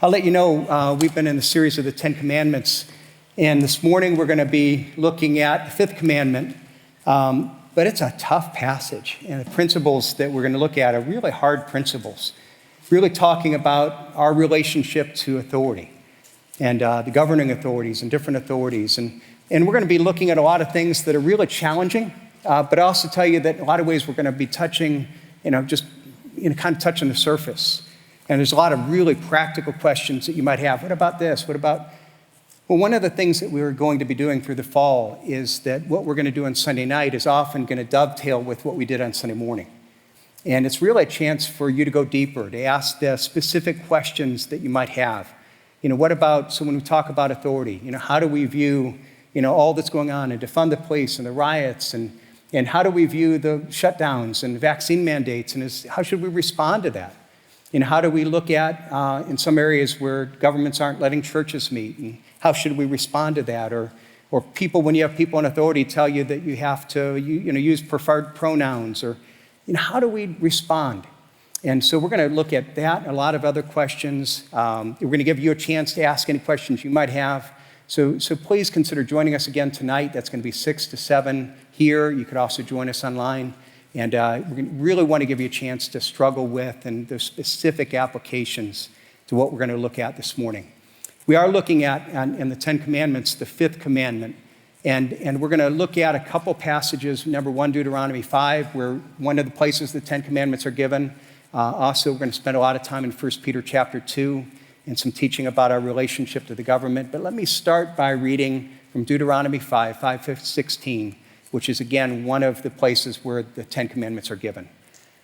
I'll let you know, we've been in the series of the Ten Commandments, and this morning we're going to be looking at the fifth commandment, but it's a tough passage, and the principles that we're going to look at are really hard principles, really talking about our relationship to authority and the governing authorities and different authorities, and we're going to be looking at a lot of things that are really challenging, but I also tell you that in a lot of ways we're going to be touching, kind of touching the surface. And there's a lot of really practical questions that you might have. What about this? What about... Well, one of the things that we're going to be doing through the fall is that what we're going to do on Sunday night is often going to dovetail with what we did on Sunday morning. And it's really a chance for you to go deeper, to ask the specific questions that you might have. What about, so when we talk about authority, how do we view, all that's going on and defund the police and the riots and how do we view the shutdowns and vaccine mandates and how should we respond to that? How do we look at, in some areas where governments aren't letting churches meet, and how should we respond to that? Or people, when you have people in authority tell you that you have to use preferred pronouns, or how do we respond? And so we're going to look at that and a lot of other questions. We're going to give you a chance to ask any questions you might have. So please consider joining us again tonight. That's going to be 6 to 7 here. You could also join us online. And we really want to give you a chance to struggle with and the specific applications to what we're going to look at this morning. We are looking at, in the Ten Commandments, the fifth commandment. And we're going to look at a couple passages. Number one, Deuteronomy 5, where one of the places the Ten Commandments are given. Also, we're going to spend a lot of time in 1 Peter chapter 2 and some teaching about our relationship to the government. But let me start by reading from Deuteronomy 5:16. Which is, again, one of the places where the Ten Commandments are given.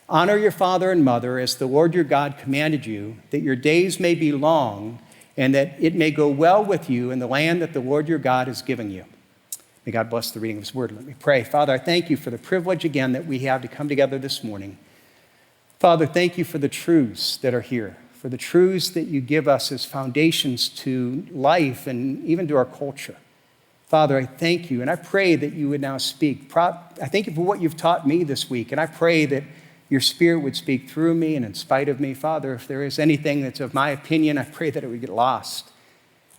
Honor your father and mother as the Lord your God commanded you, that your days may be long and that it may go well with you in the land that the Lord your God is giving you. May God bless the reading of his word. Let me pray. Father, I thank you for the privilege again that we have to come together this morning. Father, thank you for the truths that are here, for the truths that you give us as foundations to life and even to our culture. Father, I thank you, and I pray that you would now speak. I thank you for what you've taught me this week, and I pray that your Spirit would speak through me and in spite of me. Father, if there is anything that's of my opinion, I pray that it would get lost,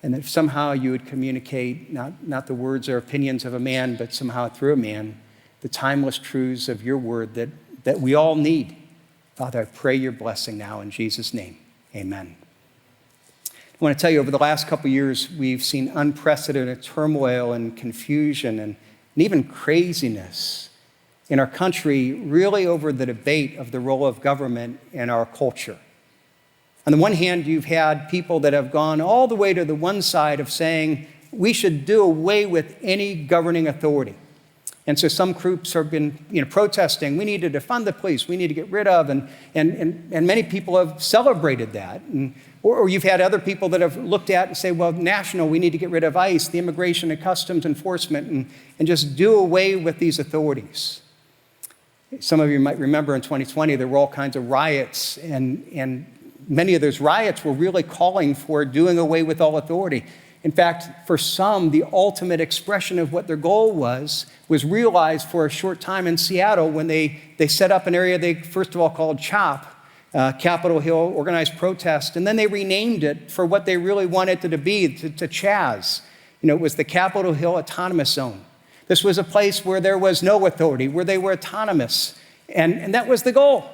and that somehow you would communicate not the words or opinions of a man, but somehow through a man, the timeless truths of your word that we all need. Father, I pray your blessing now in Jesus' name. Amen. I want to tell you, over the last couple of years, we've seen unprecedented turmoil and confusion and even craziness in our country, really over the debate of the role of government in our culture. On the one hand, you've had people that have gone all the way to the one side of saying we should do away with any governing authority. And so some groups have been protesting, we need to defund the police, we need to get rid of, and many people have celebrated that. Or you've had other people that have looked at and say, well, national, we need to get rid of ICE, the Immigration and Customs Enforcement, and just do away with these authorities. Some of you might remember in 2020, there were all kinds of riots, and many of those riots were really calling for doing away with all authority. In fact, for some, the ultimate expression of what their goal was realized for a short time in Seattle when they set up an area they first of all called CHOP, Capitol Hill Organized Protest, and then they renamed it for what they really wanted it to be, to CHAZ. It was the Capitol Hill Autonomous Zone. This was a place where there was no authority, where they were autonomous, and that was the goal.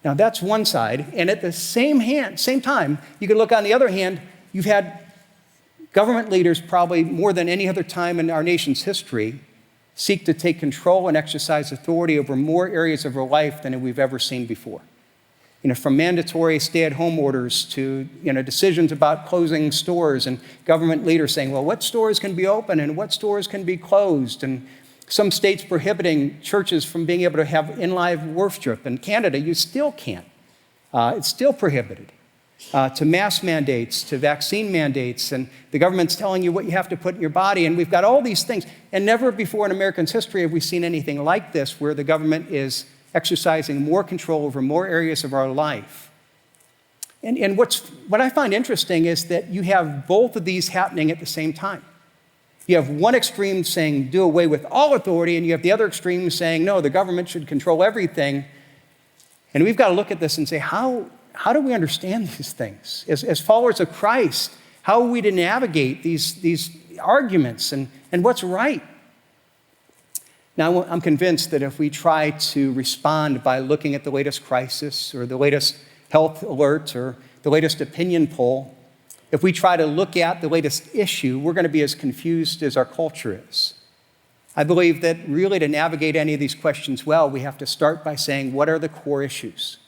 Now, that's one side, and at the same time, you can look on the other hand, you've had government leaders, probably more than any other time in our nation's history, seek to take control and exercise authority over more areas of our life than we've ever seen before. From mandatory stay-at-home orders to decisions about closing stores, and government leaders saying, well, what stores can be open and what stores can be closed, and some states prohibiting churches from being able to have in-live worship. In Canada, you still can't. It's still prohibited. To mask mandates, to vaccine mandates, and the government's telling you what you have to put in your body, and we've got all these things. And never before in America's history have we seen anything like this, where the government is exercising more control over more areas of our life. And what I find interesting is that you have both of these happening at the same time. You have one extreme saying do away with all authority, and you have the other extreme saying, no, the government should control everything. And we've got to look at this and say, how how do we understand these things? As followers of Christ, how are we to navigate these arguments and what's right? Now, I'm convinced that if we try to respond by looking at the latest crisis or the latest health alert or the latest opinion poll, if we try to look at the latest issue, we're going to be as confused as our culture is. I believe that really to navigate any of these questions well, we have to start by saying, what are the core issues?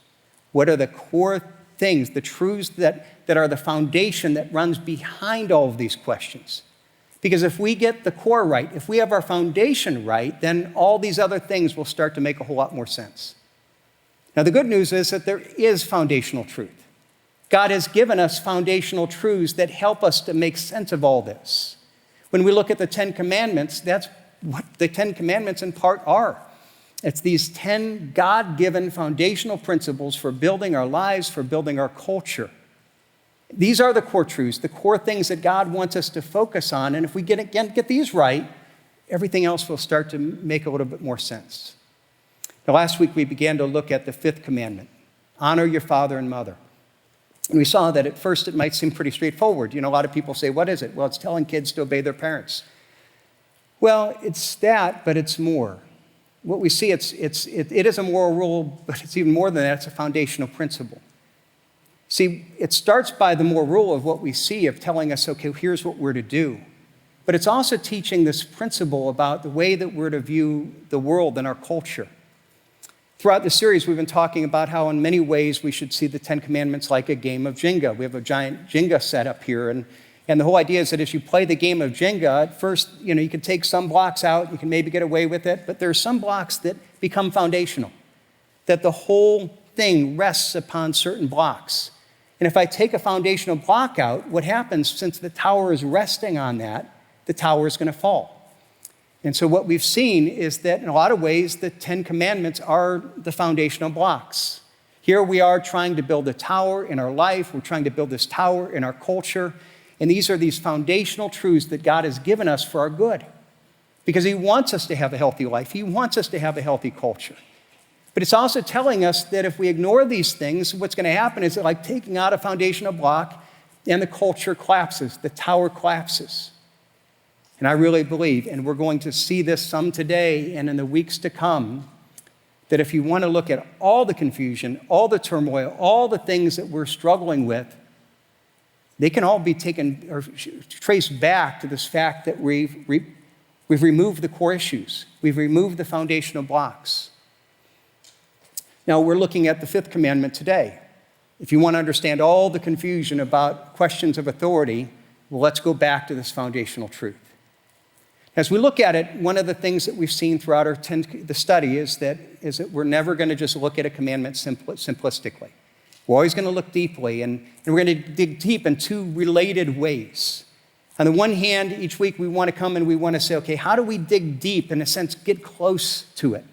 What are the core things, the truths that are the foundation that runs behind all of these questions? Because if we get the core right, if we have our foundation right, then all these other things will start to make a whole lot more sense. Now, the good news is that there is foundational truth. God has given us foundational truths that help us to make sense of all this. When we look at the 10 Commandments, that's what the 10 Commandments in part are. It's these 10 God-given foundational principles for building our lives, for building our culture. These are the core truths, the core things that God wants us to focus on. And if we get these right, everything else will start to make a little bit more sense. Now, last week we began to look at the 5th commandment, honor your father and mother. And we saw that at first it might seem pretty straightforward. A lot of people say, what is it? Well, it's telling kids to obey their parents. Well, it's that, but it's more. What we see, it is a moral rule, but it's even more than that. It's a foundational principle. See, it starts by the moral rule of what we see, of telling us, okay, here's what we're to do. But it's also teaching this principle about the way that we're to view the world and our culture. Throughout the series, we've been talking about how in many ways we should see the 10 Commandments like a game of Jenga. We have a giant Jenga set up here, and the whole idea is that as you play the game of Jenga, at first, you can take some blocks out, you can maybe get away with it, but there are some blocks that become foundational, that the whole thing rests upon certain blocks. And if I take a foundational block out, what happens, since the tower is resting on that, the tower is going to fall. And so what we've seen is that in a lot of ways, the 10 Commandments are the foundational blocks. Here we are trying to build a tower in our life. We're trying to build this tower in our culture. And these are these foundational truths that God has given us for our good. Because he wants us to have a healthy life. He wants us to have a healthy culture. But it's also telling us that if we ignore these things, what's going to happen is like taking out a foundational block and the culture collapses, the tower collapses. And I really believe, and we're going to see this some today and in the weeks to come, that if you want to look at all the confusion, all the turmoil, all the things that we're struggling with, they can all be taken or traced back to this fact that we've removed the core issues. We've removed the foundational blocks. Now, we're looking at the 5th commandment today. If you want to understand all the confusion about questions of authority, well, let's go back to this foundational truth. As we look at it, one of the things that we've seen throughout the study is that we're never going to just look at a commandment simplistically. We're always going to look deeply, and we're going to dig deep in two related ways. On the one hand, each week we want to come and we want to say, okay, how do we dig deep, in a sense, get close to it?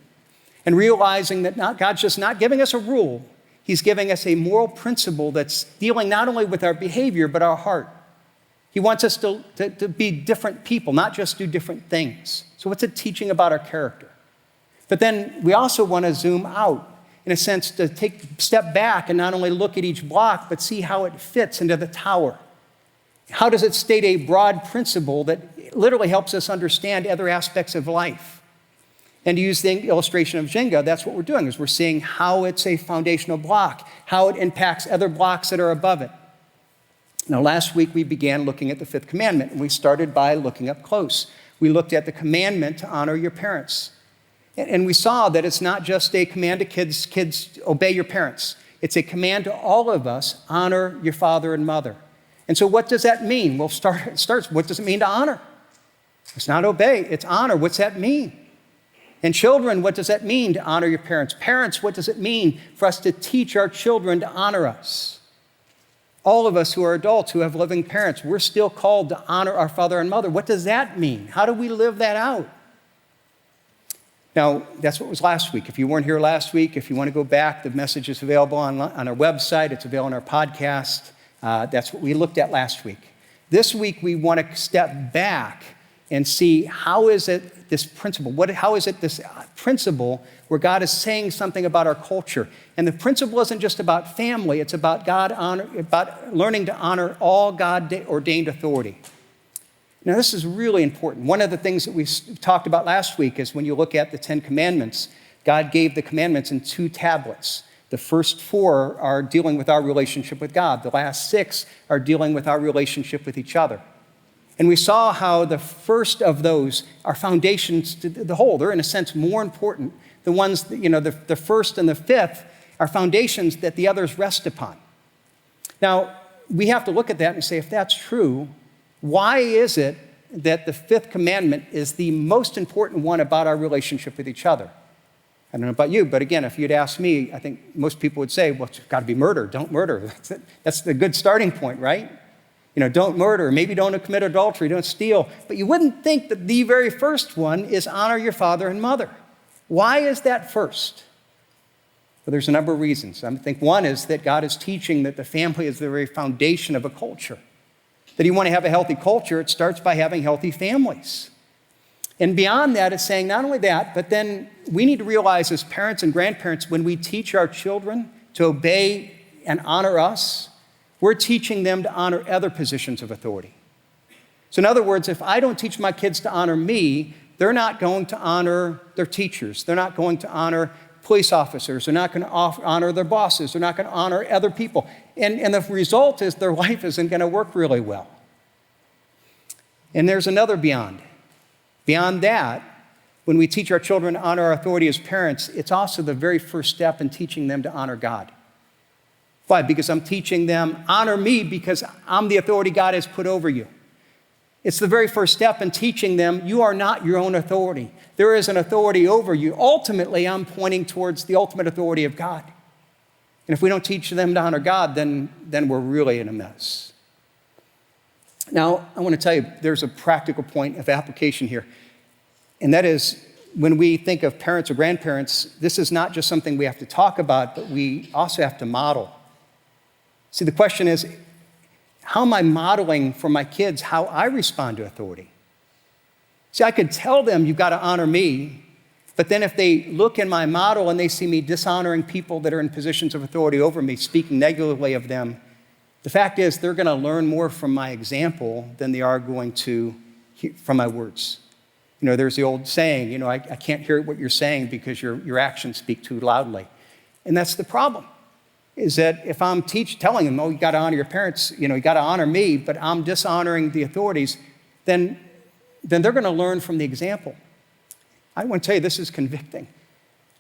And realizing that God's just not giving us a rule. He's giving us a moral principle that's dealing not only with our behavior, but our heart. He wants us to be different people, not just do different things. So what's it teaching about our character? But then we also want to zoom out, in a sense, to take a step back and not only look at each block, but see how it fits into the tower. How does it state a broad principle that literally helps us understand other aspects of life? And to use the illustration of Jenga, that's what we're doing, is we're seeing how it's a foundational block, how it impacts other blocks that are above it. Now, last week we began looking at the 5th commandment, and we started by looking up close. We looked at the commandment to honor your parents. And we saw that it's not just a command to kids, obey your parents. It's a command to all of us, honor your father and mother. And so what does that mean? Well, it starts, what does it mean to honor? It's not obey, it's honor. What's that mean? And children, what does that mean to honor your parents? Parents, what does it mean for us to teach our children to honor us? All of us who are adults, who have living parents, we're still called to honor our father and mother. What does that mean? How do we live that out? Now, that's what was last week. If you weren't here last week, if you want to go back, the message is available on our website. It's available on our podcast. That's what we looked at last week. This week, we want to step back and see how is it this principle, how is it this principle where God is saying something about our culture. And the principle isn't just about family, it's about about learning to honor all God-ordained authority. Now, this is really important. One of the things that we talked about last week is when you look at the 10 Commandments, God gave the commandments in 2 tablets. The first 4 are dealing with our relationship with God. The last 6 are dealing with our relationship with each other. And we saw how the first of those are foundations to the whole. They're, in a sense, more important. The ones, the first and the 5th are foundations that the others rest upon. Now, we have to look at that and say, if that's true, why is it that the 5th commandment is the most important one about our relationship with each other? I don't know about you, but again, if you'd ask me, I think most people would say, well, it's got to be murder. Don't murder. That's the good starting point, right? Don't murder. Maybe don't commit adultery. Don't steal. But you wouldn't think that the very first one is honor your father and mother. Why is that first? Well, there's a number of reasons. I think one is that God is teaching that the family is the very foundation of a culture. That you want to have a healthy culture, it starts by having healthy families. And beyond that, it's saying not only that, but then we need to realize as parents and grandparents, when we teach our children to obey and honor us, we're teaching them to honor other positions of authority. So in other words, if I don't teach my kids to honor me, they're not going to honor their teachers. They're not going to honor police officers. They're not going to honor their bosses. They're not going to honor other people. And the result is their life isn't going to work really well. And there's another beyond. Beyond that, when we teach our children to honor our authority as parents, it's also the very first step in teaching them to honor God. Why? Because I'm teaching them, honor me because I'm the authority God has put over you. It's the very first step in teaching them, you are not your own authority. There is an authority over you. Ultimately, I'm pointing towards the ultimate authority of God. And if we don't teach them to honor God, then we're really in a mess. Now, I want to tell you, there's a practical point of application here. And that is, when we think of parents or grandparents, this is not just something we have to talk about, but we also have to model. See, the question is, how am I modeling for my kids how I respond to authority? See, I could tell them, you've got to honor me, but then if they look in my model and they see me dishonoring people that are in positions of authority over me, speaking negatively of them, the fact is they're going to learn more from my example than they are going to hear from my words. There's the old saying, I can't hear what you're saying because your actions speak too loudly. And that's the problem. Is that if I'm telling them, you got to honor your parents, you got to honor me, but I'm dishonoring the authorities, then they're going to learn from the example. I want to tell you, this is convicting.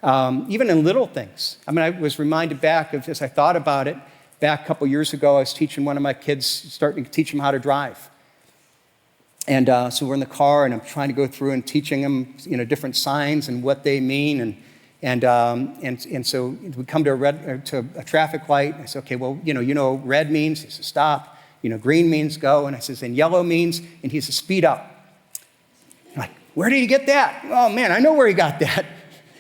Even in little things. I was reminded back of, as I thought about it, back a couple years ago, I was teaching one of my kids, starting to teach him how to drive. And so we're in the car, and I'm trying to go through and teaching him, different signs and what they mean, and so we come to a traffic light. I said, okay, well, red means, he says, stop. Green means go. And I says, and yellow means, and he says, speed up. I'm like, where did he get that? Oh, man, I know where he got that.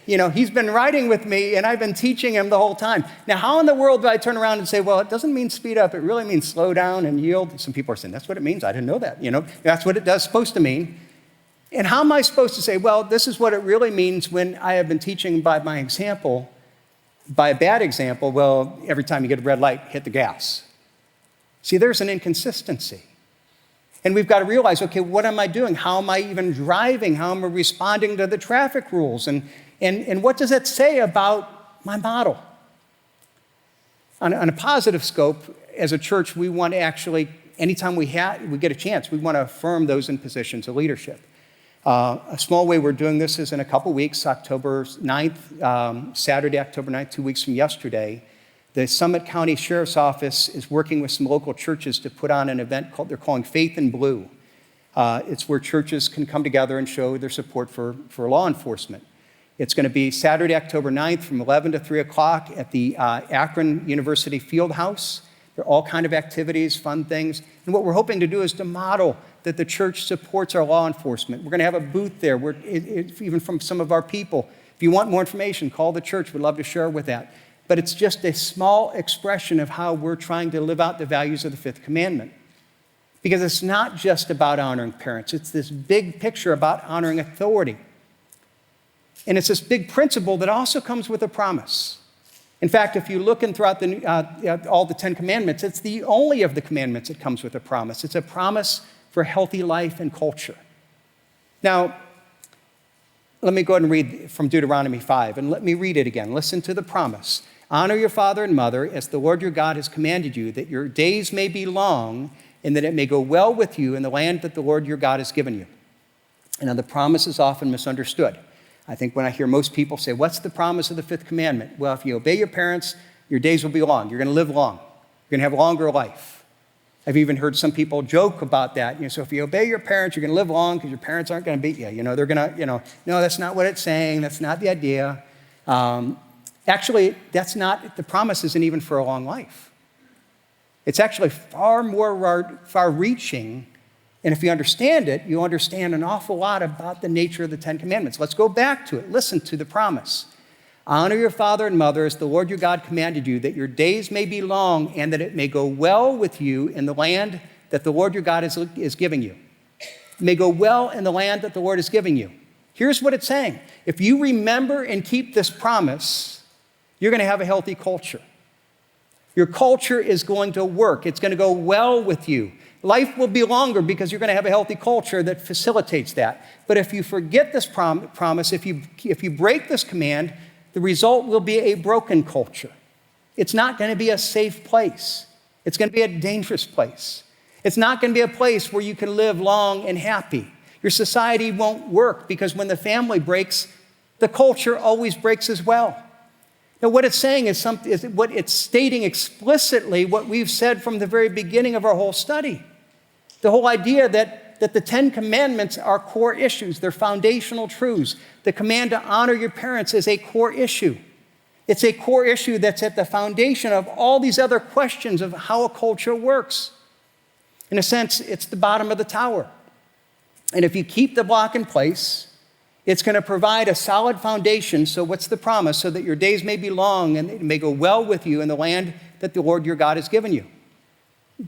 He's been riding with me, and I've been teaching him the whole time. Now, how in the world do I turn around and say, well, it doesn't mean speed up. It really means slow down and yield. Some people are saying, that's what it means. I didn't know that. That's what it does supposed to mean. And how am I supposed to say, well, this is what it really means when I have been teaching by my example, by a bad example, well, every time you get a red light, hit the gas. See, there's an inconsistency. And we've got to realize, okay, what am I doing? How am I even driving? How am I responding to the traffic rules? And what does that say about my model? On a positive scope, as a church, we want to actually, anytime we get a chance, we want to affirm those in positions of leadership. A small way we're doing this is in a couple weeks, October 9th, Saturday, October 9th, 2 weeks from yesterday, the Summit County Sheriff's Office is working with some local churches to put on an event they're calling Faith in Blue. It's where churches can come together and show their support for law enforcement. It's going to be Saturday, October 9th from 11 to 3 o'clock at the Akron University Field House. There are all kinds of activities, fun things. And what we're hoping to do is to model that the church supports our law enforcement. We're going to have a booth there, even from some of our people. If you want more information, call the church. We'd love to share with that. But it's just a small expression of how we're trying to live out the values of the 5th commandment. Because it's not just about honoring parents. It's this big picture about honoring authority. And it's this big principle that also comes with a promise. In fact, if you look in throughout all the 10 commandments, it's the only of the commandments that comes with a promise. It's a promise for healthy life and culture. Now, let me go ahead and read from Deuteronomy 5, and let me read it again. Listen to the promise. Honor your father and mother as the Lord your God has commanded you, that your days may be long and that it may go well with you in the land that the Lord your God has given you. And now the promise is often misunderstood. I think when I hear most people say, what's the promise of the fifth commandment? Well, if you obey your parents, your days will be long. You're going to live long. You're going to have a longer life. I've even heard some people joke about that. So if you obey your parents, you're going to live long because your parents aren't going to beat you. They're going to, no, that's not what it's saying. That's not the idea. Actually, that's not, the promise isn't even for a long life. It's actually far more far-reaching. And if you understand it, you understand an awful lot about the nature of the 10 commandments. Let's go back to it. Listen to the promise. Honor your father and mother as the Lord your God commanded you, that your days may be long and that it may go well with you in the land that the Lord your God is giving you. It may go well in the land that the Lord is giving you. Here's what it's saying. If you remember and keep this promise, you're going to have a healthy culture. Your culture is going to work. It's going to go well with you. Life will be longer because you're going to have a healthy culture that facilitates that. But if you forget this promise, if you break this command, the result will be a broken culture. It's not going to be a safe place. It's going to be a dangerous place. It's not going to be a place where you can live long and happy. Your society won't work because when the family breaks, the culture always breaks as well. Now, what it's saying is what it's stating explicitly what we've said from the very beginning of our whole study. The whole idea that the 10 commandments are core issues. They're foundational truths. The command to honor your parents is a core issue. It's a core issue that's at the foundation of all these other questions of how a culture works. In a sense, it's the bottom of the tower. And if you keep the block in place, it's going to provide a solid foundation. So what's the promise? So that your days may be long and it may go well with you in the land that the Lord your God has given you.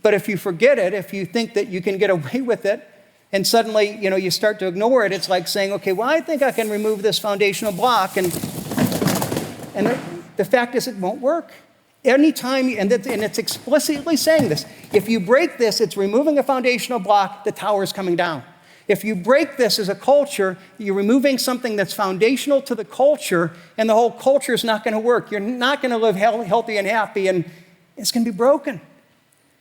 But if you forget it, if you think that you can get away with it, and suddenly, you start to ignore it, it's like saying, okay, well, I think I can remove this foundational block. And the fact is it won't work. Anytime, and it's explicitly saying this, if you break this, it's removing a foundational block, the tower is coming down. If you break this as a culture, you're removing something that's foundational to the culture, and the whole culture is not going to work. You're not going to live healthy and happy, and it's going to be broken.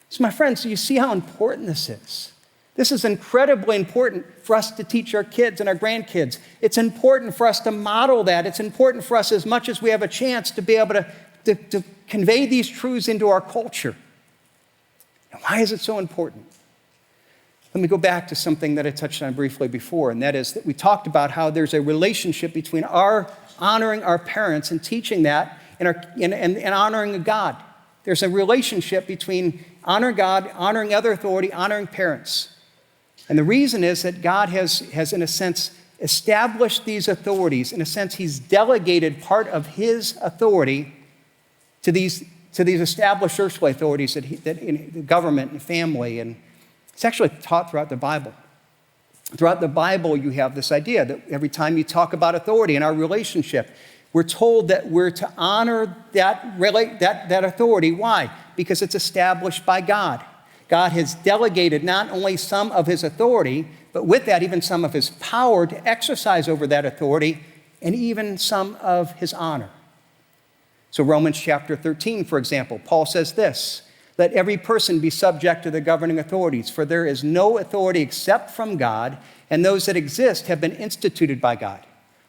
So my friends, you see how important this is. This is incredibly important for us to teach our kids and our grandkids. It's important for us to model that. It's important for us as much as we have a chance to be able to convey these truths into our culture. And why is it so important? Let me go back to something that I touched on briefly before, and that is that we talked about how there's a relationship between our honoring our parents and teaching that and honoring God. There's a relationship between honoring God, honoring other authority, honoring parents. And the reason is that God has, in a sense, established these authorities. In a sense, he's delegated part of his authority to these established earthly authorities that in the government and family. And it's actually taught throughout the Bible. Throughout the Bible, you have this idea that every time you talk about authority in our relationship, we're told that we're to honor that authority. Why? Because it's established by God. God has delegated not only some of his authority, but with that, even some of his power to exercise over that authority, and even some of his honor. So Romans chapter 13, for example, Paul says this, let every person be subject to the governing authorities, for there is no authority except from God, and those that exist have been instituted by God.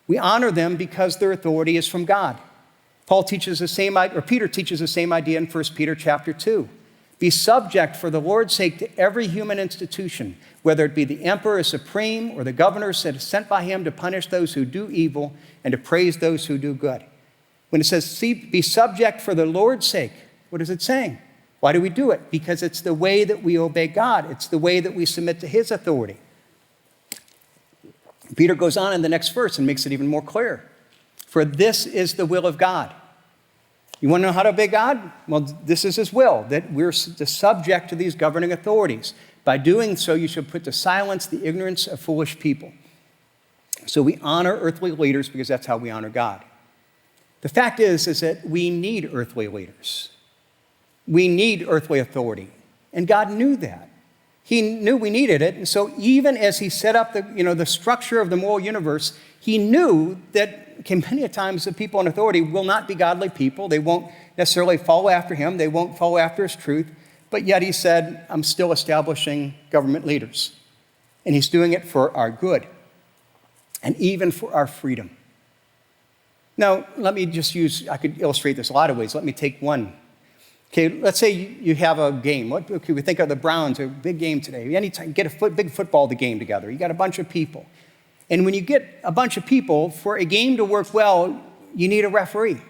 We honor them because their authority is from God. Peter teaches the same idea in 1 Peter chapter 2. Be subject for the Lord's sake to every human institution, whether it be the emperor as supreme or the governors that are sent by him to punish those who do evil and to praise those who do good. When it says be subject for the Lord's sake, what is it saying? Why do we do it? Because it's the way that we obey God. It's the way that we submit to his authority. Peter goes on in the next verse and makes it even more clear. For this is the will of God. You want to know how to obey God? Well, this is his will, that we're subject to these governing authorities. By doing so, you should put to silence the ignorance of foolish people. So we honor earthly leaders because that's how we honor God. The fact is that we need earthly leaders. We need earthly authority. And God knew that. He knew we needed it. And so even as he set up the structure of the moral universe, he knew that many times the people in authority will not be godly people. They won't necessarily follow after him. They won't follow after his truth. But yet he said, I'm still establishing government leaders. And he's doing it for our good and even for our freedom. Now, let me just I could illustrate this a lot of ways. Let me take one. Okay, let's say you have a game. Okay, we think of the Browns, a big game today. Anytime, get a big football game together. You got a bunch of people. And when you get a bunch of people, for a game to work well, you need a referee.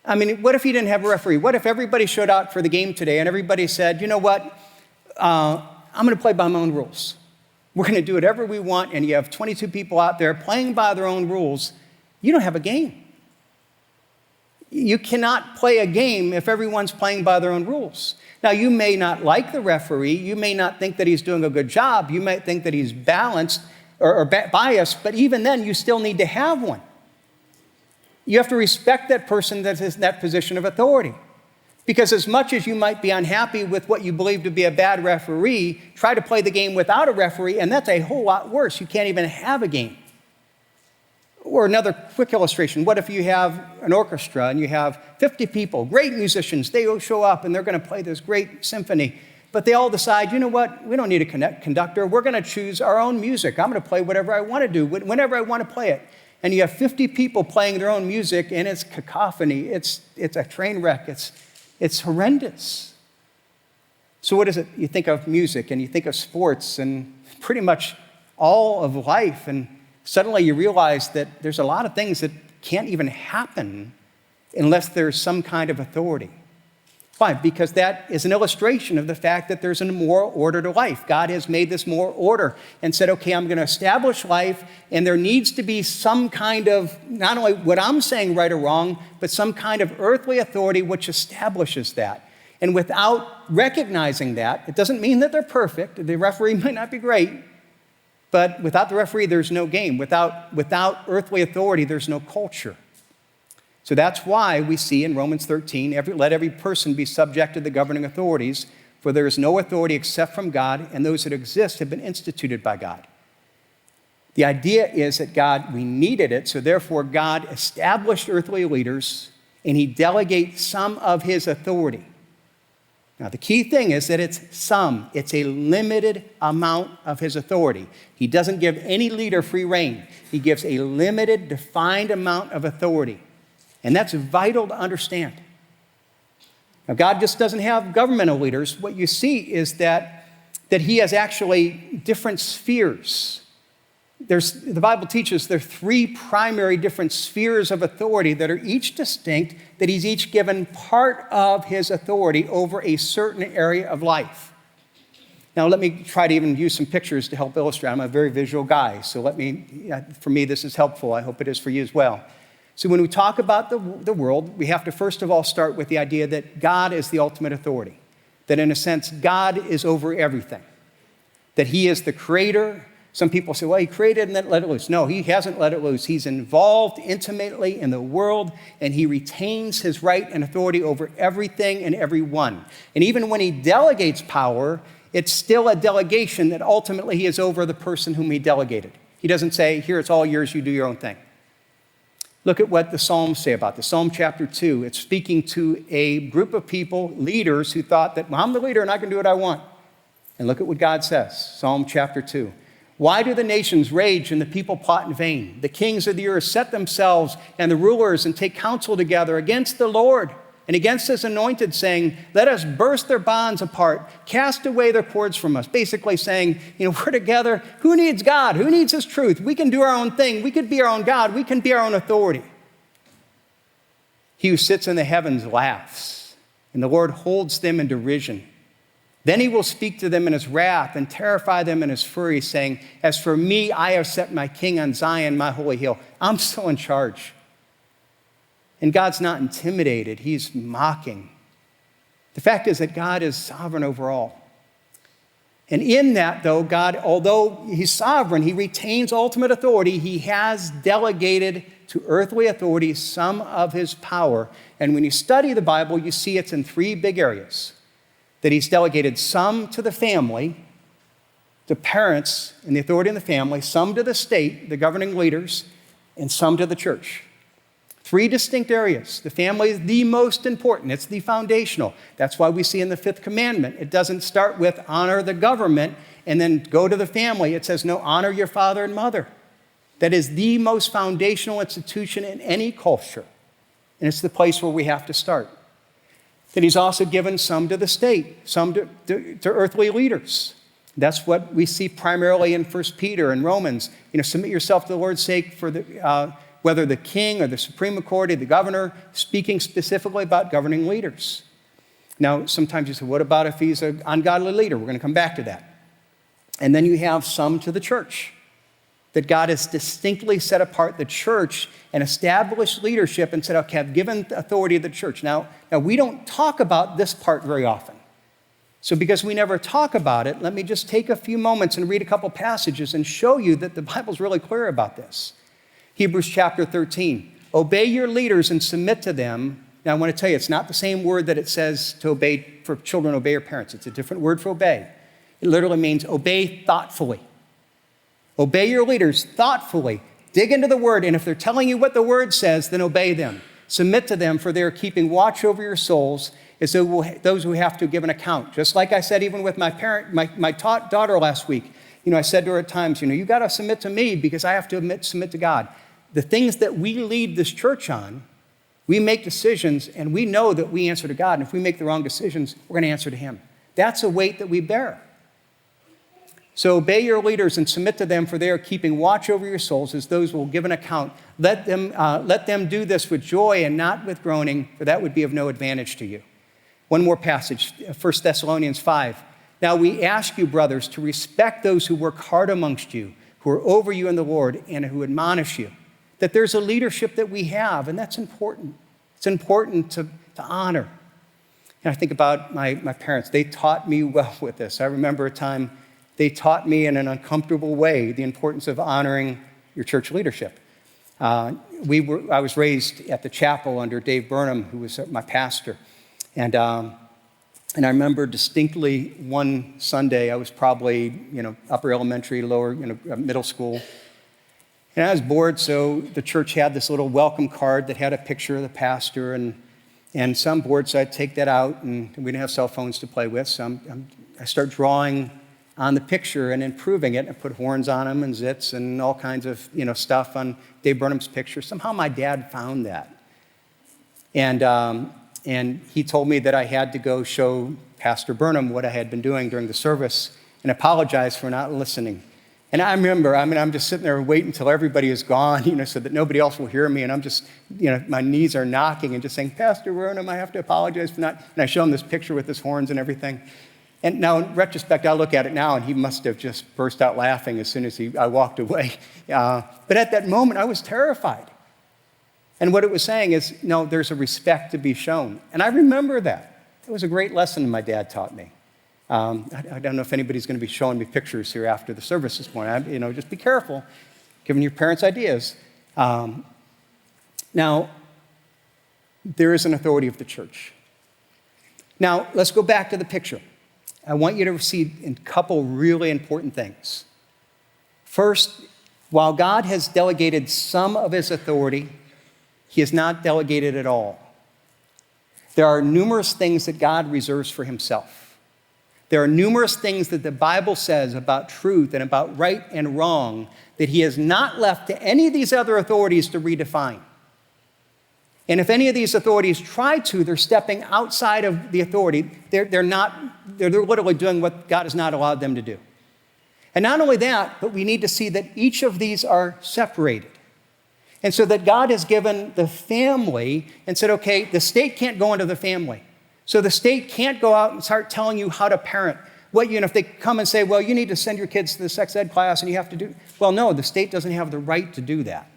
I mean, what if you didn't have a referee? What if everybody showed out for the game today and everybody said, you know what, I'm going to play by my own rules. We're going to do whatever we want, and you have 22 people out there playing by their own rules. You don't have a game. You cannot play a game if everyone's playing by their own rules. Now, you may not like the referee. You may not think that he's doing a good job. You might think that he's balanced or biased, but even then, you still need to have one. You have to respect that person that is in that position of authority. Because as much as you might be unhappy with what you believe to be a bad referee, try to play the game without a referee, and that's a whole lot worse. You can't even have a game. Or another quick illustration, what if you have an orchestra and you have 50 people, great musicians, they all show up and they're going to play this great symphony, but they all decide, you know what, we don't need a conductor, we're going to choose our own music. I'm going to play whatever I want to do, whenever I want to play it. And you have 50 people playing their own music, and it's cacophony, it's a train wreck, it's horrendous. So what is it? You think of music and you think of sports and pretty much all of life, and suddenly you realize that there's a lot of things that can't even happen unless there's some kind of authority. Why? Because that is an illustration of the fact that there's a moral order to life. God has made this moral order and said, okay, I'm going to establish life, and there needs to be some kind of, not only what I'm saying right or wrong, but some kind of earthly authority which establishes that. And without recognizing that, it doesn't mean that they're perfect. The referee might not be great, but without the referee, there's no game. Without earthly authority, there's no culture. So that's why we see in Romans 13, let every person be subject to the governing authorities, for there is no authority except from God, and those that exist have been instituted by God. The idea is that we needed it, so therefore God established earthly leaders, and he delegates some of his authority. Now, the key thing is that it's a limited amount of his authority. He doesn't give any leader free rein. He gives a limited, defined amount of authority. And that's vital to understand. Now, God just doesn't have governmental leaders. What you see is that he has actually different spheres. The Bible teaches there are three primary different spheres of authority that are each distinct, that he's each given part of his authority over a certain area of life. Now, let me try to even use some pictures to help illustrate. I'm a very visual guy, so for me, this is helpful. I hope it is for you as well. So when we talk about the world, we have to first of all start with the idea that God is the ultimate authority, that in a sense, God is over everything, that he is the creator. Some people say, well, he created and then let it loose. No, he hasn't let it loose. He's involved intimately in the world, and he retains his right and authority over everything and everyone. And even when he delegates power, it's still a delegation that ultimately he is over the person whom he delegated. He doesn't say, here, it's all yours, you do your own thing. Look at what the Psalms say about this. Psalm chapter 2, it's speaking to a group of people, leaders, who thought that, well, I'm the leader and I can do what I want. And look at what God says, Psalm chapter 2. Why do the nations rage and the people plot in vain? The kings of the earth set themselves and the rulers and take counsel together against the Lord and against his anointed, saying, let us burst their bonds apart, cast away their cords from us. Basically saying, we're together. Who needs God? Who needs his truth? We can do our own thing. We could be our own God. We can be our own authority. He who sits in the heavens laughs, and the Lord holds them in derision. Then he will speak to them in his wrath and terrify them in his fury, saying, as for me, I have set my king on Zion, my holy hill. I'm still in charge. And God's not intimidated. He's mocking. The fact is that God is sovereign over all. And in that, though, God, although he's sovereign, he retains ultimate authority. He has delegated to earthly authorities some of his power. And when you study the Bible, you see it's in three big areas. That he's delegated some to the family, the parents and the authority in the family, some to the state, the governing leaders, and some to the church. Three distinct areas. The family is the most important. It's the foundational. That's why we see in the fifth commandment, it doesn't start with honor the government and then go to the family. It says, no, honor your father and mother. That is the most foundational institution in any culture. And it's the place where we have to start. That he's also given some to the state, some to earthly leaders. That's what we see primarily in 1 Peter and Romans. Submit yourself to the Lord's sake for whether the king or the supreme authority, the governor, speaking specifically about governing leaders. Now, sometimes you say, what about if he's an ungodly leader? We're going to come back to that. And then you have some to the church. That God has distinctly set apart the church and established leadership and said, okay, I've given authority to the church. Now, we don't talk about this part very often. So because we never talk about it, let me just take a few moments and read a couple passages and show you that the Bible's really clear about this. Hebrews chapter 13, obey your leaders and submit to them. Now, I want to tell you, it's not the same word that it says to obey, for children, obey your parents. It's a different word for obey. It literally means obey thoughtfully. Obey your leaders thoughtfully. Dig into the word, and if they're telling you what the word says, then obey them. Submit to them, for they are keeping watch over your souls as those who have to give an account. Just like I said, even with my daughter last week, I said to her at times, you got to submit to me because I have to submit to God. The things that we lead this church on, we make decisions, and we know that we answer to God. And if we make the wrong decisions, we're going to answer to him. That's a weight that we bear. So obey your leaders and submit to them, for they are keeping watch over your souls as those who will give an account. Let them do this with joy and not with groaning, for that would be of no advantage to you. One more passage, 1 Thessalonians 5. Now we ask you, brothers, to respect those who work hard amongst you, who are over you in the Lord, and who admonish you. That there's a leadership that we have, and that's important. It's important to honor. And I think about my parents. They taught me well with this. I remember a time they taught me in an uncomfortable way the importance of honoring your church leadership. I was raised at the chapel under Dave Burnham, who was my pastor. And I remember distinctly one Sunday, I was probably, upper elementary, lower, middle school. And I was bored, so the church had this little welcome card that had a picture of the pastor, and some bored, so I'd take that out, and we didn't have cell phones to play with, so I start drawing on the picture and improving it. I put horns on them and zits and all kinds of, stuff on Dave Burnham's picture. Somehow my dad found that. And he told me that I had to go show Pastor Burnham what I had been doing during the service and apologize for not listening. And I remember, I'm just sitting there waiting until everybody is gone, so that nobody else will hear me. And I'm just, my knees are knocking and just saying, Pastor Burnham, I have to apologize for not. And I show him this picture with his horns and everything. And now, in retrospect, I look at it now, and he must have just burst out laughing as soon as I walked away. But at that moment, I was terrified. And what it was saying is, no, there's a respect to be shown. And I remember that. It was a great lesson my dad taught me. I don't know if anybody's going to be showing me pictures here after the service this morning. Just be careful, giving your parents ideas. Now, there is an authority of the church. Now, let's go back to the picture. I want you to see a couple really important things. First, while God has delegated some of his authority, he has not delegated it all. There are numerous things that God reserves for himself. There are numerous things that the Bible says about truth and about right and wrong that he has not left to any of these other authorities to redefine. And if any of these authorities try to, they're stepping outside of the authority. They're literally doing what God has not allowed them to do. And not only that, but we need to see that each of these are separated. And so that God has given the family and said, okay, the state can't go into the family. So the state can't go out and start telling you how to parent. If they come and say, well, you need to send your kids to the sex ed class and you have to do, well, no, the state doesn't have the right to do that.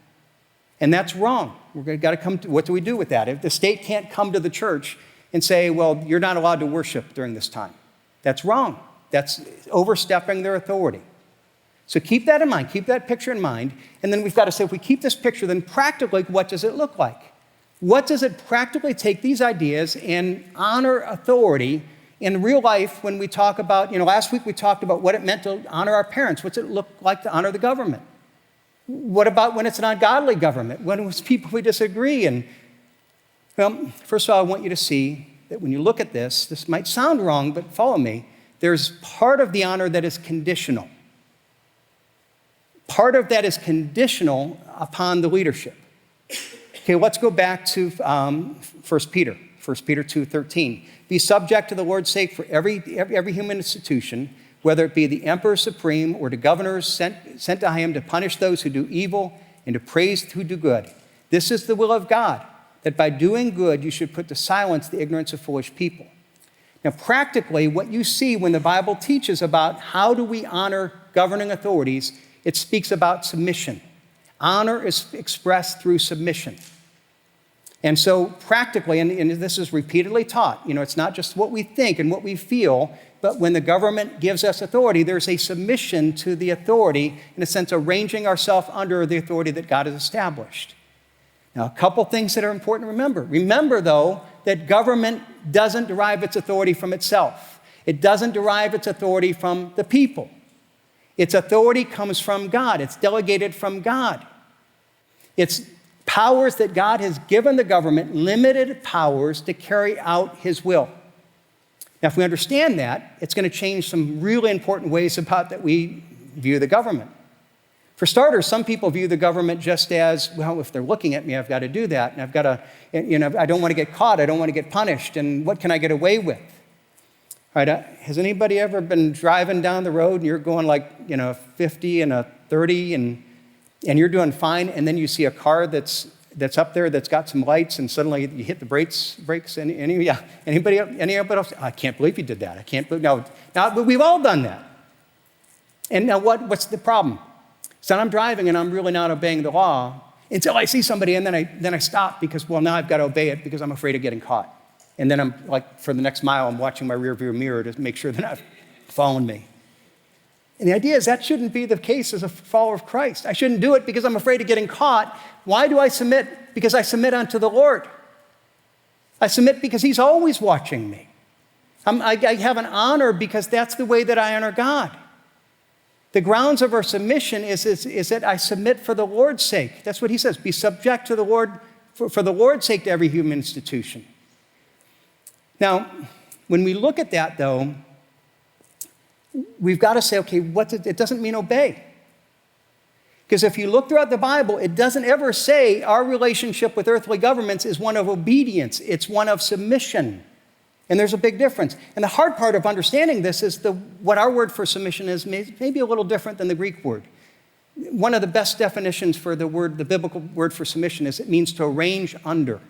And that's wrong. We've got to come to, what do we do with that? If the state can't come to the church and say, well, you're not allowed to worship during this time. That's wrong. That's overstepping their authority. So keep that in mind. Keep that picture in mind. And then we've got to say, if we keep this picture, then practically, what does it look like? What does it practically take these ideas and honor authority in real life when we talk about, last week we talked about what it meant to honor our parents. What's it look like to honor the government? What about when it's an ungodly government? When it's people we disagree? And, well, first of all, I want you to see that when you look at this might sound wrong, but follow me. There's part of the honor that is conditional. Part of that is conditional upon the leadership. Okay, let's go back to 1 Peter 2:13. Be subject to the Lord's sake for every human institution, whether it be the emperor supreme or the governors sent to him to punish those who do evil and to praise who do good. This is the will of God, that by doing good you should put to silence the ignorance of foolish people. Now, practically, what you see when the Bible teaches about how do we honor governing authorities, it speaks about submission. Honor is expressed through submission. And so practically, and this is repeatedly taught, it's not just what we think and what we feel, but when the government gives us authority, there's a submission to the authority, in a sense, arranging ourselves under the authority that God has established. Now, a couple things that are important to remember. Remember, though, that government doesn't derive its authority from itself. It doesn't derive its authority from the people. Its authority comes from God. It's delegated from God. It's powers that God has given the government, limited powers to carry out his will. Now, if we understand that, it's going to change some really important ways about that we view the government. For starters, some people view the government just as, well, if they're looking at me, I've got to do that. And I've got to, I don't want to get caught. I don't want to get punished. And what can I get away with? All right, has anybody ever been driving down the road and you're going 50 and a 30 and you're doing fine, and then you see a car that's up there that's got some lights, and suddenly you hit the brakes. Anybody else? I can't believe you did that. I can't believe, no, but we've all done that. And now what's the problem? So I'm driving and I'm really not obeying the law until I see somebody, and then I stop because, well, now I've got to obey it because I'm afraid of getting caught. And then I'm for the next mile, I'm watching my rearview mirror to make sure they're not following me. And the idea is that shouldn't be the case as a follower of Christ. I shouldn't do it because I'm afraid of getting caught. Why do I submit? Because I submit unto the Lord. I submit because he's always watching me. I have an honor because that's the way that I honor God. The grounds of our submission is that I submit for the Lord's sake. That's what he says. Be subject to the Lord, for the Lord's sake, to every human institution. Now, when we look at that, though, we've got to say, okay, it doesn't mean obey. Because if you look throughout the Bible, it doesn't ever say our relationship with earthly governments is one of obedience. It's one of submission. And there's a big difference. And the hard part of understanding this is what our word for submission is maybe a little different than the Greek word. One of the best definitions for the biblical word for submission is it means to arrange under.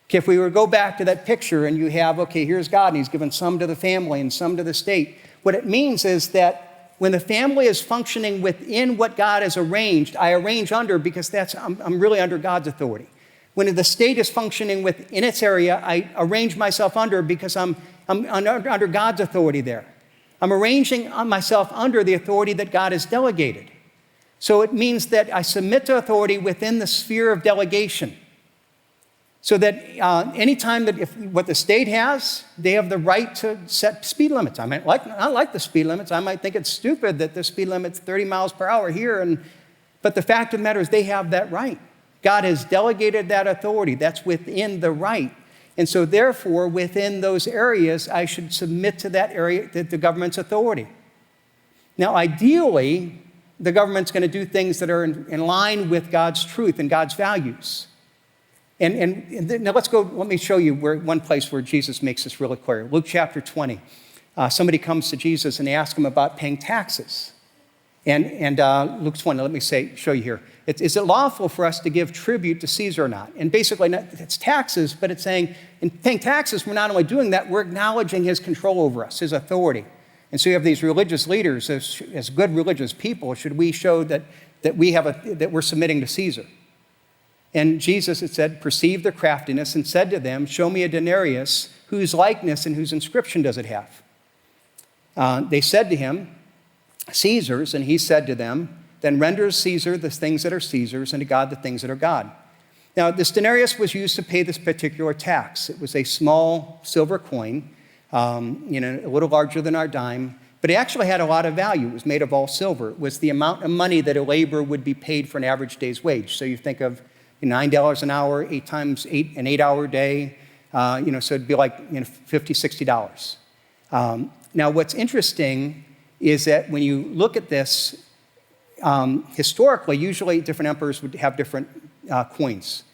Okay, if we were to go back to that picture and you have, okay, here's God and he's given some to the family and some to the state. What it means is that when the family is functioning within what God has arranged, I arrange under because I'm really under God's authority. When the state is functioning within its area, I arrange myself under because I'm under God's authority there. I'm arranging myself under the authority that God has delegated. So it means that I submit to authority within the sphere of delegation. So that anytime that if what the state has, they have the right to set speed limits. I like the speed limits. I might think it's stupid that the speed limit's 30 miles per hour here, but the fact of the matter is they have that right. God has delegated that authority. That's within the right. And so therefore, within those areas, I should submit to that area, the government's authority. Now, ideally, the government's going to do things that are in line with God's truth and God's values. And now let me show you one place where Jesus makes this really clear. Luke chapter 20. Somebody comes to Jesus and they ask him about paying taxes. And Luke 20, let me show you here. Is it lawful for us to give tribute to Caesar or not? And basically, it's taxes, but it's saying, in paying taxes, we're not only doing that, we're acknowledging his control over us, his authority. And so you have these religious leaders, as good religious people, should we show that we're submitting to Caesar? And Jesus, it said, perceived their craftiness and said to them, show me a denarius, whose likeness and whose inscription does it have? They said to him, Caesar's, and he said to them, then render Caesar the things that are Caesar's, and to God the things that are God. Now, this denarius was used to pay this particular tax. It was a small silver coin, a little larger than our dime, but it actually had a lot of value. It was made of all silver. It was the amount of money that a laborer would be paid for an average day's wage. So you think of $9 an hour, 8 times 8, an 8-hour day, so it'd be like $50, $60. Now, what's interesting is that when you look at this, historically, usually different emperors would have different coins.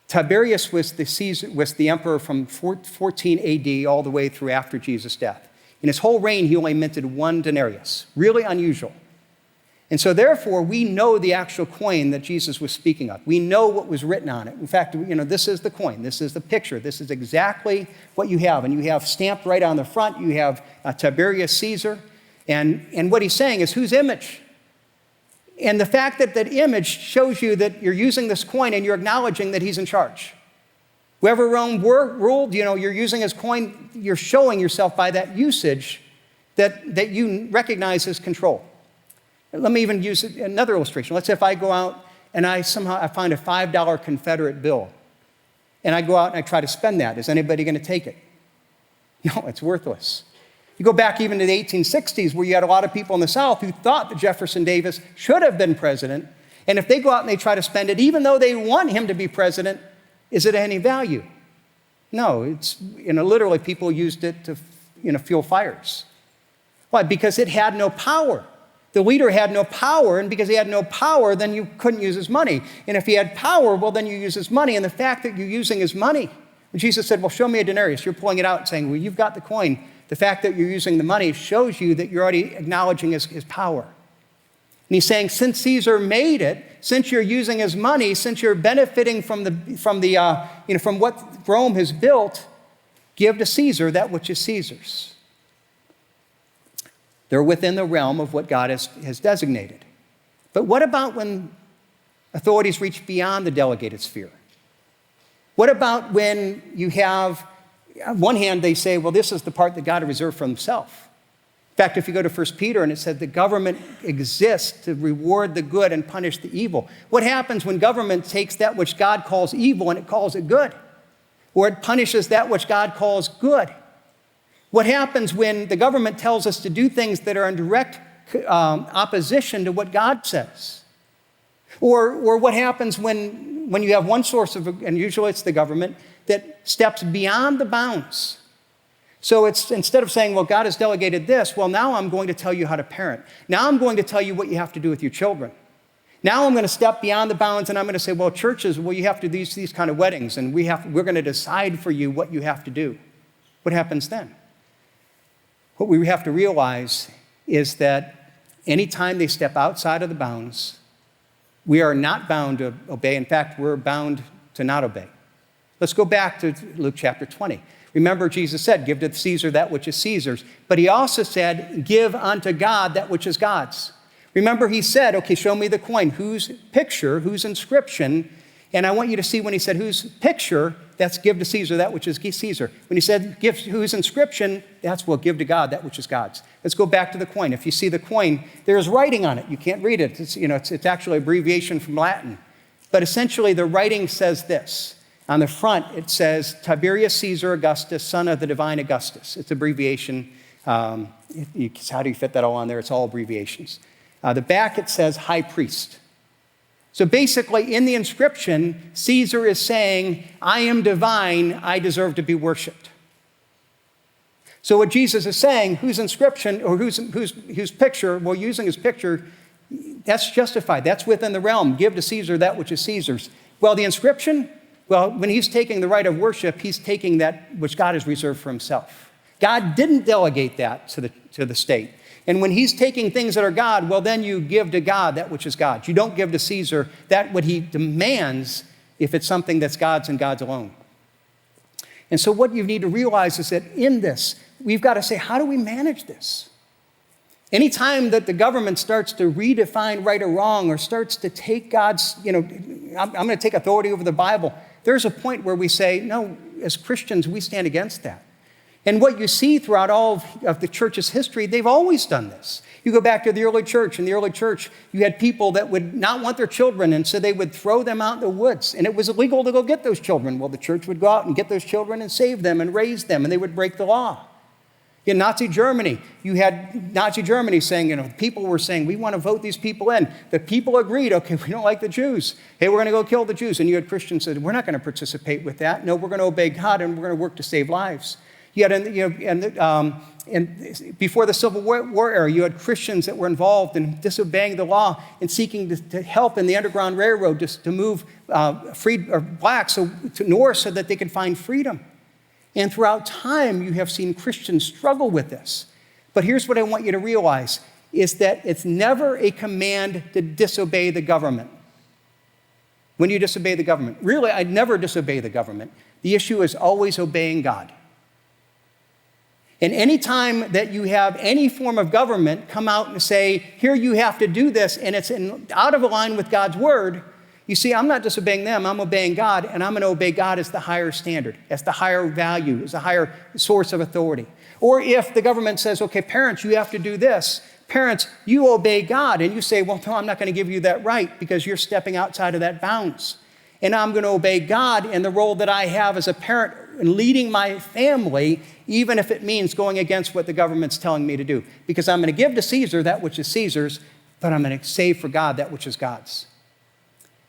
Tiberius was the emperor from 14 AD all the way through after Jesus' death. In his whole reign, he only minted 1 denarius, really unusual. And so therefore, we know the actual coin that Jesus was speaking of. We know what was written on it. In fact, this is the coin. This is the picture. This is exactly what you have. And you have stamped right on the front, you have Tiberius Caesar. And what he's saying is, whose image? And the fact that that image shows you that you're using this coin and you're acknowledging that he's in charge. Whoever Rome ruled, you're using his coin, you're showing yourself by that usage that you recognize his control. Let me even use another illustration. Let's say if I go out and I find a $5 Confederate bill, and I go out and I try to spend that. Is anybody going to take it? No, it's worthless. You go back even to the 1860s, where you had a lot of people in the South who thought that Jefferson Davis should have been president, and if they go out and they try to spend it, even though they want him to be president, is it any value? No, it's, literally people used it to, fuel fires. Why? Because it had no power. The leader had no power, and because he had no power, then you couldn't use his money. And if he had power, well, then you use his money. And the fact that you're using his money, when Jesus said, well, show me a denarius, you're pulling it out and saying, well, you've got the coin. The fact that you're using the money shows you that you're already acknowledging his power. And he's saying, since Caesar made it, since you're using his money, since you're benefiting from what Rome has built, give to Caesar that which is Caesar's. They're within the realm of what God has designated. But what about when authorities reach beyond the delegated sphere? What about when you have, on one hand, they say, well, this is the part that God had reserved for himself. In fact, if you go to 1 Peter and it said the government exists to reward the good and punish the evil. What happens when government takes that which God calls evil and it calls it good? Or it punishes that which God calls good? What happens when the government tells us to do things that are in direct opposition to what God says? Or what happens when you have one source of, and usually it's the government, that steps beyond the bounds? So it's instead of saying, well, God has delegated this, well, now I'm going to tell you how to parent. Now I'm going to tell you what you have to do with your children. Now I'm going to step beyond the bounds and I'm going to say, well, churches, well, you have to do these kind of weddings and we're going to decide for you what you have to do. What happens then? What we have to realize is that anytime they step outside of the bounds, we are not bound to obey. In fact, we're bound to not obey. Let's go back to Luke chapter 20. Remember, Jesus said, give to Caesar that which is Caesar's. But he also said, give unto God that which is God's. Remember, he said, okay, show me the coin. Whose picture, whose inscription? And I want you to see when he said, whose picture, that's give to Caesar that which is Caesar. When he said, give whose inscription, that's well, give to God that which is God's. Let's go back to the coin. If you see the coin, there's writing on it. You can't read it. It's actually an abbreviation from Latin. But essentially, the writing says this. On the front, it says, Tiberius Caesar Augustus, son of the divine Augustus. It's abbreviation. How do you fit that all on there? It's all abbreviations. The back, it says high priest. So basically, in the inscription, Caesar is saying, I am divine, I deserve to be worshiped. So what Jesus is saying, whose inscription, or whose picture, well, using his picture, that's justified. That's within the realm. Give to Caesar that which is Caesar's. Well, the inscription, well, when he's taking the right of worship, he's taking that which God has reserved for himself. God didn't delegate that to the state. And when he's taking things that are God, well, then you give to God that which is God's. You don't give to Caesar that what he demands if it's something that's God's and God's alone. And so what you need to realize is that in this, we've got to say, how do we manage this? Anytime that the government starts to redefine right or wrong or starts to take God's, I'm going to take authority over the Bible, there's a point where we say, no, as Christians, we stand against that. And what you see throughout all of the church's history, they've always done this. You go back to the early church. In the early church, you had people that would not want their children, and so they would throw them out in the woods. And it was illegal to go get those children. Well, the church would go out and get those children and save them and raise them, and they would break the law. In Nazi Germany, you had Nazi Germany saying, people were saying, we want to vote these people in. The people agreed, okay, we don't like the Jews. Hey, we're going to go kill the Jews. And you had Christians said, we're not going to participate with that. No, we're going to obey God, and we're going to work to save lives. And before the Civil War era, you had Christians that were involved in disobeying the law and seeking to help in the Underground Railroad just to move blacks to north so that they could find freedom. And throughout time, you have seen Christians struggle with this. But here's what I want you to realize, is that it's never a command to disobey the government. When you disobey the government, really, I'd never disobey the government. The issue is always obeying God. And any time that you have any form of government come out and say, here you have to do this, and it's out of line with God's word, you see, I'm not disobeying them, I'm obeying God, and I'm going to obey God as the higher standard, as the higher value, as the higher source of authority. Or if the government says, okay, parents, you have to do this. Parents, you obey God, and you say, well, no, I'm not going to give you that right because you're stepping outside of that bounds. And I'm going to obey God in the role that I have as a parent in leading my family, even if it means going against what the government's telling me to do. Because I'm going to give to Caesar that which is Caesar's, but I'm going to save for God that which is God's.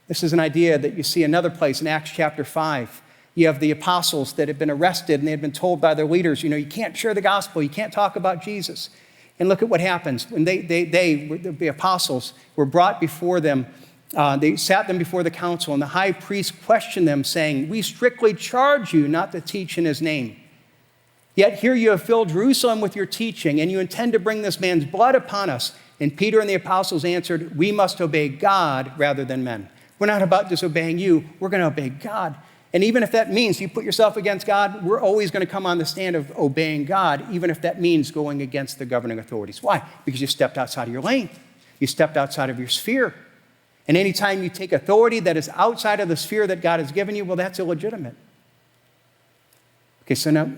This is an idea that you see another place in Acts chapter 5. You have the apostles that had been arrested, and they had been told by their leaders, you can't share the gospel, you can't talk about Jesus. And look at what happens. When the apostles were brought before them, they sat them before the council, and the high priest questioned them, saying, we strictly charge you not to teach in his name. Yet here you have filled Jerusalem with your teaching, and you intend to bring this man's blood upon us. And Peter and the apostles answered, we must obey God rather than men. We're not about disobeying you. We're going to obey God. And even if that means you put yourself against God, we're always going to come on the stand of obeying God, even if that means going against the governing authorities. Why? Because you stepped outside of your lane. You stepped outside of your sphere. And anytime you take authority that is outside of the sphere that God has given you, well, that's illegitimate. Okay, so now,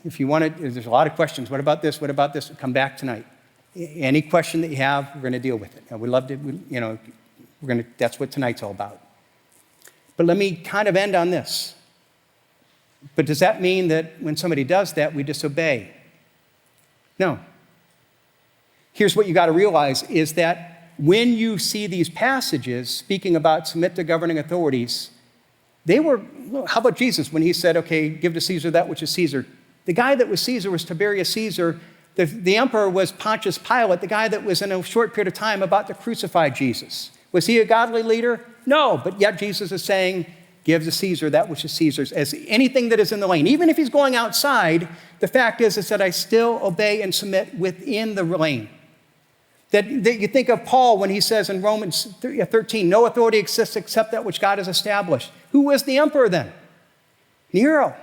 if you want to, there's a lot of questions. What about this? What about this? Come back tonight. Any question that you have, we're going to deal with it. And we love to, that's what tonight's all about. But let me kind of end on this. But does that mean that when somebody does that, we disobey? No. Here's what you got to realize is that when you see these passages speaking about submit to governing authorities, how about Jesus when he said, okay, give to Caesar that which is Caesar? The guy that was Caesar was Tiberius Caesar. The emperor was Pontius Pilate, the guy that was in a short period of time about to crucify Jesus. Was he a godly leader? No, but yet Jesus is saying, give to Caesar that which is Caesar's, as anything that is in the lane. Even if he's going outside, the fact is that I still obey and submit within the lane. That you think of Paul when he says in Romans 13, no authority exists except that which God has established. Who was the emperor then? Nero.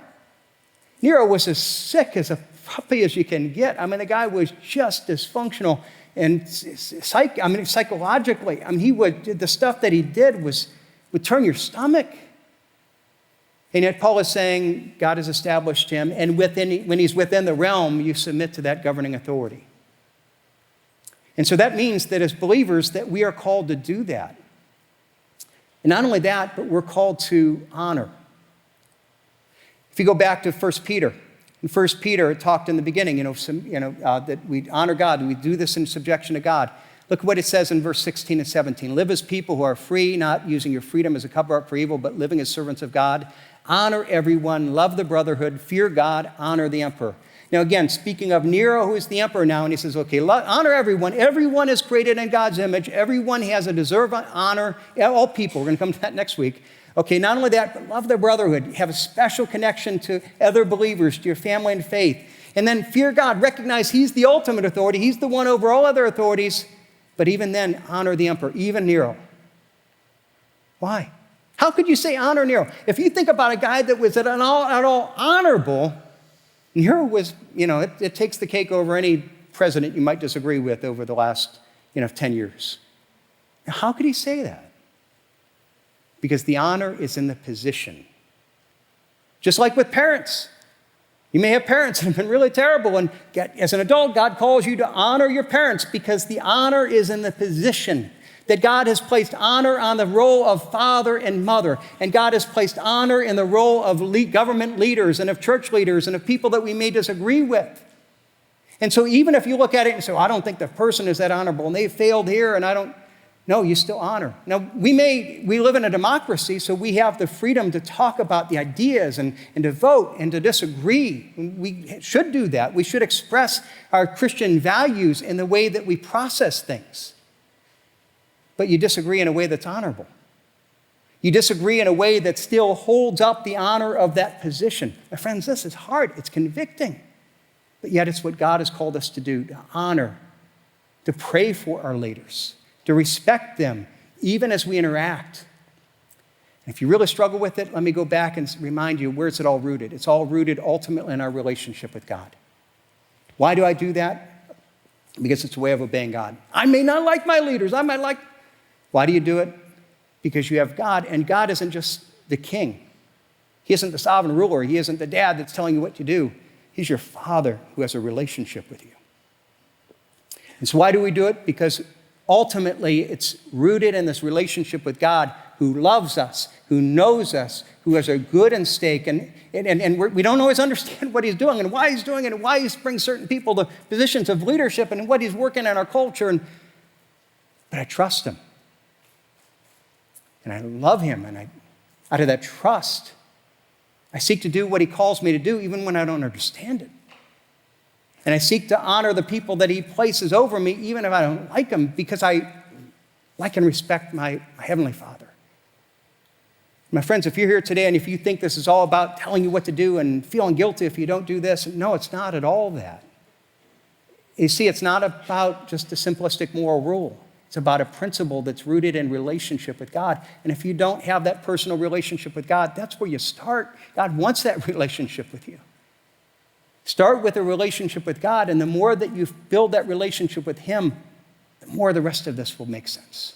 Nero was as sick as a puppy as you can get. I mean, the guy was just dysfunctional. And psychologically, the stuff that he did would turn your stomach. And yet Paul is saying God has established him, and when he's within the realm, you submit to that governing authority. And so that means that as believers that we are called to do that. And not only that, but we're called to honor. If you go back to 1 Peter, in 1 Peter, it talked in the beginning, that we honor God, we do this in subjection to God. Look what it says in verse 16 and 17. Live as people who are free, not using your freedom as a cover-up for evil, but living as servants of God. Honor everyone, love the brotherhood, fear God, honor the emperor. Now again, speaking of Nero, who is the emperor now, and he says, okay, honor everyone. Everyone is created in God's image. Everyone has a deserved honor. All people, we're going to come to that next week. Okay, not only that, but love the brotherhood. Have a special connection to other believers, to your family and faith. And then fear God. Recognize he's the ultimate authority. He's the one over all other authorities. But even then, honor the emperor, even Nero. Why? How could you say honor Nero? If you think about a guy that was at all honorable, Nero was, it takes the cake over any president you might disagree with over the last 10 years. Now, how could he say that? Because the honor is in the position. Just like with parents. You may have parents that have been really terrible, and as an adult, God calls you to honor your parents because the honor is in the position. That God has placed honor on the role of father and mother, and God has placed honor in the role of government leaders and of church leaders and of people that we may disagree with. And so even if you look at it and say, I don't think the person is that honorable, and they failed here, and no, you still honor. Now, we live in a democracy, so we have the freedom to talk about the ideas and to vote and to disagree. We should do that. We should express our Christian values in the way that we process things. But you disagree in a way that's honorable. You disagree in a way that still holds up the honor of that position. My friends, this is hard. It's convicting. But yet it's what God has called us to do, to honor, to pray for our leaders, to respect them, even as we interact. And if you really struggle with it, let me go back and remind you, where's it all rooted? It's all rooted ultimately in our relationship with God. Why do I do that? Because it's a way of obeying God. I may not like my leaders. Why do you do it? Because you have God, and God isn't just the king. He isn't the sovereign ruler. He isn't the dad that's telling you what to do. He's your father who has a relationship with you. And so why do we do it? Because ultimately it's rooted in this relationship with God who loves us, who knows us, who has a good in stake, and we don't always understand what he's doing and why he's doing it and why he's bringing certain people to positions of leadership and what he's working in our culture. But I trust him. And I love him, and out of that trust, I seek to do what he calls me to do, even when I don't understand it. And I seek to honor the people that he places over me, even if I don't like them, because I like and respect my Heavenly Father. My friends, if you're here today and if you think this is all about telling you what to do and feeling guilty if you don't do this, no, it's not at all that. You see, it's not about just a simplistic moral rule. It's about a principle that's rooted in relationship with God. And if you don't have that personal relationship with God, that's where you start. God wants that relationship with you. Start with a relationship with God, and the more that you build that relationship with him, the more the rest of this will make sense.